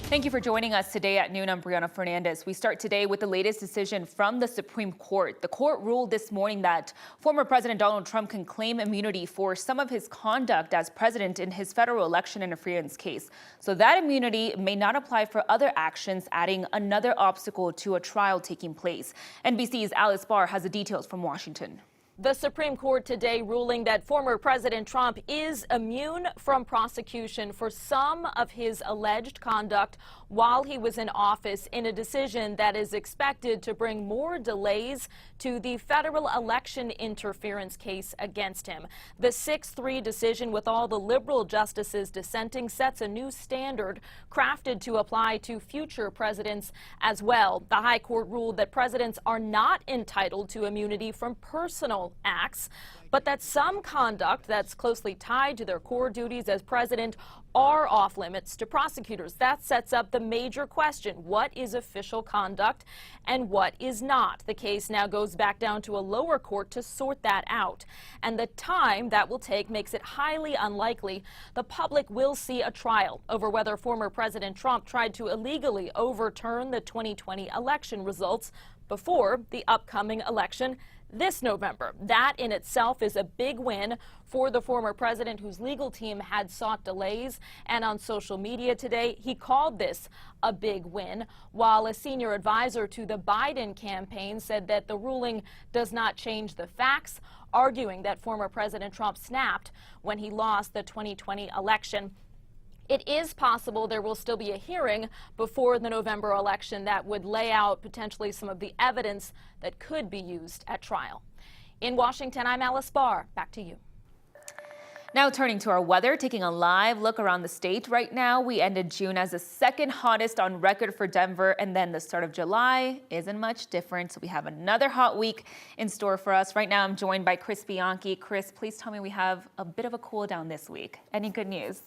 Thank you for joining us today at noon. I'm Brianna Fernandez. We start today with the latest decision from the Supreme Court. The court ruled this morning that former President Donald Trump can claim immunity for some of his conduct as president in his federal election interference case. So that immunity may not apply for other actions, adding another obstacle to a trial taking place. NBC's Alice Barr has the details from Washington. The Supreme Court today ruling that former President Trump is immune from prosecution for some of his alleged conduct while he was in office, in a decision that is expected to bring more delays to the federal election interference case against him. The 6-3 decision, with all the liberal justices dissenting, sets a new standard crafted to apply to future presidents as well. The High Court ruled that presidents are not entitled to immunity from personal acts, but that some conduct that's closely tied to their core duties as president are off limits to prosecutors. That sets up the major question: what is official conduct and what is not? The case now goes back down to a lower court to sort that out. And the time that will take makes it highly unlikely the public will see a trial over whether former President Trump tried to illegally overturn the 2020 election results before the upcoming election this November. That in itself is a big win for the former president, whose legal team had sought delays. And on social media today, he called this a big win, while a senior advisor to the Biden campaign said that the ruling does not change the facts, arguing that former President Trump snapped when he lost the 2020 election. It is possible there will still be a hearing before the November election that would lay out potentially some of the evidence that could be used at trial. In Washington, I'm Alice Barr. Back to you. Now turning to our weather, taking a live look around the state right now. We ended June as the second hottest on record for Denver, and then the start of July isn't much different. So we have another hot week in store for us. Right now I'm joined by Chris Bianchi. Chris, please tell me we have a bit of a cool down this week. Any good news?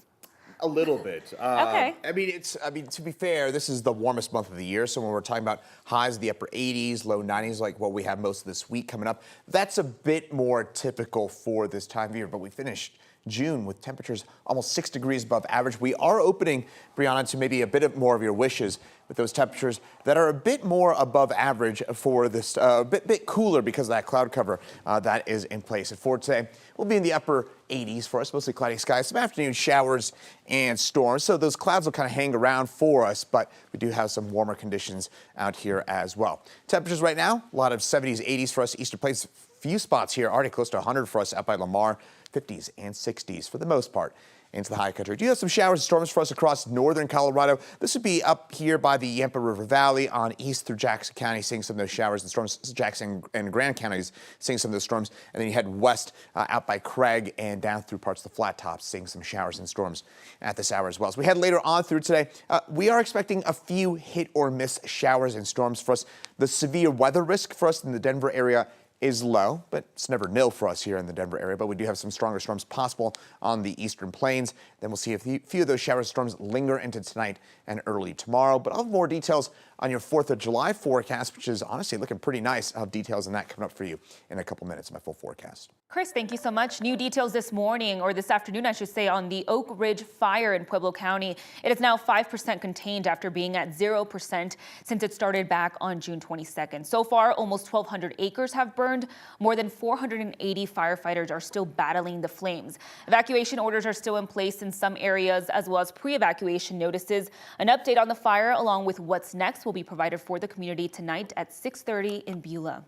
A little bit. Okay. I mean, to be fair, this is the warmest month of the year. So when we're talking about highs in the upper 80s, low 90s, like what we have most of this week coming up, that's a bit more typical for this time of year. But we finished June with temperatures almost 6 degrees above average. We are opening, Brianna, to maybe a bit more of your wishes with those temperatures that are a bit more above average for this, a bit cooler because of that cloud cover that is in place. And for today, we'll be in the upper 80s for us, mostly cloudy skies, some afternoon showers and storms. So those clouds will kind of hang around for us, but we do have some warmer conditions out here as well. Temperatures right now, a lot of 70s, 80s for us, Eastern Plains. Few spots here already close to 100 for us out by Lamar, 50s and 60s for the most part into the high country. Do have some showers and storms for us across northern Colorado. This would be up here by the Yampa River Valley on east through Jackson County, seeing some of those showers and storms. Jackson and Grand counties seeing some of those storms. And then you head west out by Craig and down through parts of the Flat Tops, seeing some showers and storms at this hour as well. As we head later on through today, we are expecting a few hit or miss showers and storms for us. The severe weather risk for us in the Denver area is low, but it's never nil for us here in the Denver area. But we do have some stronger storms possible on the eastern plains. Then we'll see a few of those shower storms linger into tonight and early tomorrow. But I'll have more details on your 4th of July forecast, which is honestly looking pretty nice. I'll have details on that coming up for you in a couple minutes, my full forecast. Chris, thank you so much. New details this morning, or this afternoon, I should say, on the Oak Ridge fire in Pueblo County. It is now 5% contained after being at 0% since it started back on June 22nd. So far, almost 1,200 acres have burned. More than 480 firefighters are still battling the flames. Evacuation orders are still in place in some areas, as well as pre-evacuation notices. An update on the fire, along with what's next, will be provided for the community tonight at 6:30 in Beulah.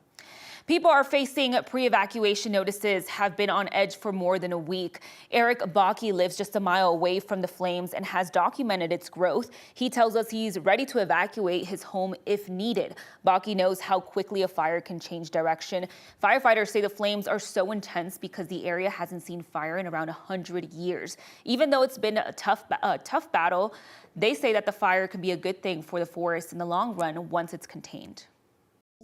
People are facing pre-evacuation notices, have been on edge for more than a week. Eric Bakke lives just a mile away from the flames and has documented its growth. He tells us he's ready to evacuate his home if needed. Bakke knows how quickly a fire can change direction. Firefighters say the flames are so intense because the area hasn't seen fire in around 100 years. Even though it's been a tough battle, they say that the fire can be a good thing for the forest in the long run once it's contained.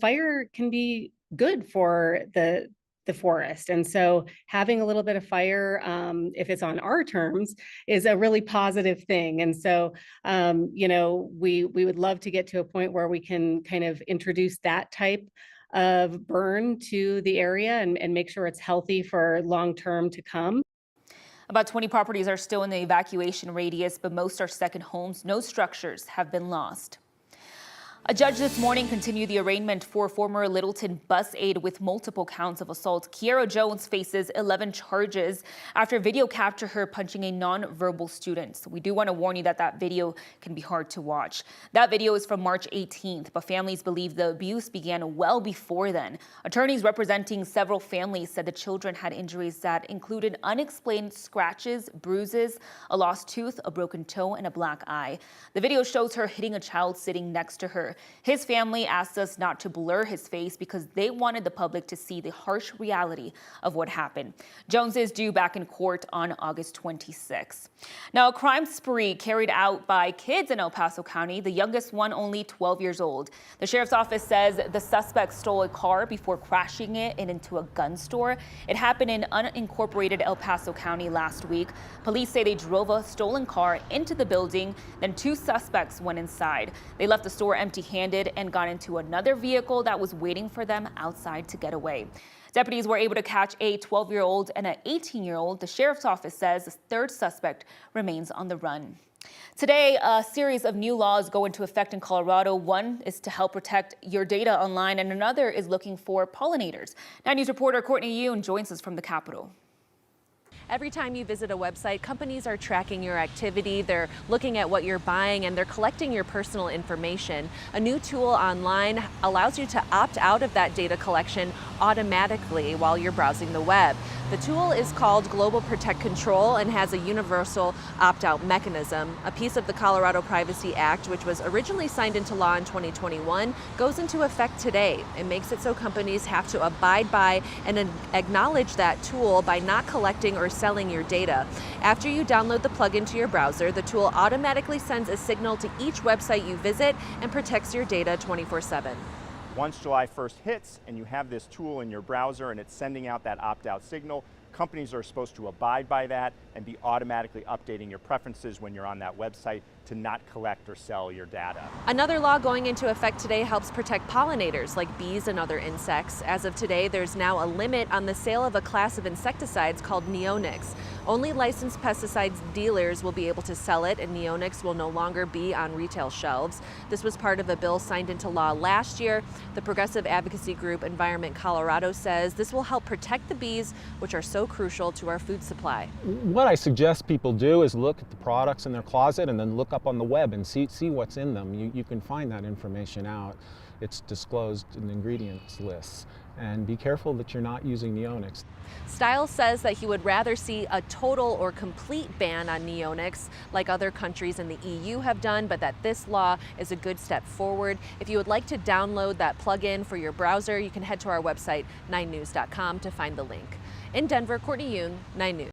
Fire can be good for the forest. And so having a little bit of fire, if it's on our terms, is a really positive thing. And so, we would love to get to a point where we can kind of introduce that type of burn to the area and make sure it's healthy for long term to come. About 20 properties are still in the evacuation radius, but most are second homes. No structures have been lost. A judge this morning continued the arraignment for former Littleton bus aide with multiple counts of assault. Kiera Jones faces 11 charges after video captured her punching a nonverbal student. So we do want to warn you that that video can be hard to watch. That video is from March 18th, but families believe the abuse began well before then. Attorneys representing several families said the children had injuries that included unexplained scratches, bruises, a lost tooth, a broken toe, and a black eye. The video shows her hitting a child sitting next to her. His family asked us not to blur his face because they wanted the public to see the harsh reality of what happened. Jones is due back in court on August 26. Now, a crime spree carried out by kids in El Paso County, the youngest one only 12 years old. The sheriff's office says the suspect stole a car before crashing it into a gun store. It happened in unincorporated El Paso County last week. Police say they drove a stolen car into the building, then two suspects went inside. They left the store empty-handed and got into another vehicle that was waiting for them outside to get away. Deputies were able to catch a 12-year-old and an 18-year-old. The sheriff's office says the third suspect remains on the run. Today, a series of new laws go into effect in Colorado. One is to help protect your data online, and another is looking for pollinators. 9 News reporter Courtney Yoon joins us from the Capitol. Every time you visit a website, companies are tracking your activity, they're looking at what you're buying, and they're collecting your personal information. A new tool online allows you to opt out of that data collection automatically while you're browsing the web. The tool is called Global Protect Control and has a universal opt-out mechanism. A piece of the Colorado Privacy Act, which was originally signed into law in 2021, goes into effect today. It makes it so companies have to abide by and acknowledge that tool by not collecting or selling your data. After you download the plugin to your browser, the tool automatically sends a signal to each website you visit and protects your data 24/7. Once July 1st hits and you have this tool in your browser and it's sending out that opt-out signal, companies are supposed to abide by that and be automatically updating your preferences when you're on that website to not collect or sell your data. Another law going into effect today helps protect pollinators like bees and other insects. As of today, there's now a limit on the sale of a class of insecticides called neonics. Only licensed pesticides dealers will be able to sell it, and neonics will no longer be on retail shelves. This was part of a bill signed into law last year. The progressive advocacy group Environment Colorado says this will help protect the bees, which are so crucial to our food supply. What I suggest people do is look at the products in their closet and then look up on the web and see what's in them. You can find that information out. It's disclosed in the ingredients lists. And be careful that you're not using neonics. Stiles says that he would rather see a total or complete ban on neonics like other countries in the EU have done, but that this law is a good step forward. If you would like to download that plugin for your browser, you can head to our website, 9news.com, to find the link. In Denver, Courtney Yoon, 9 News.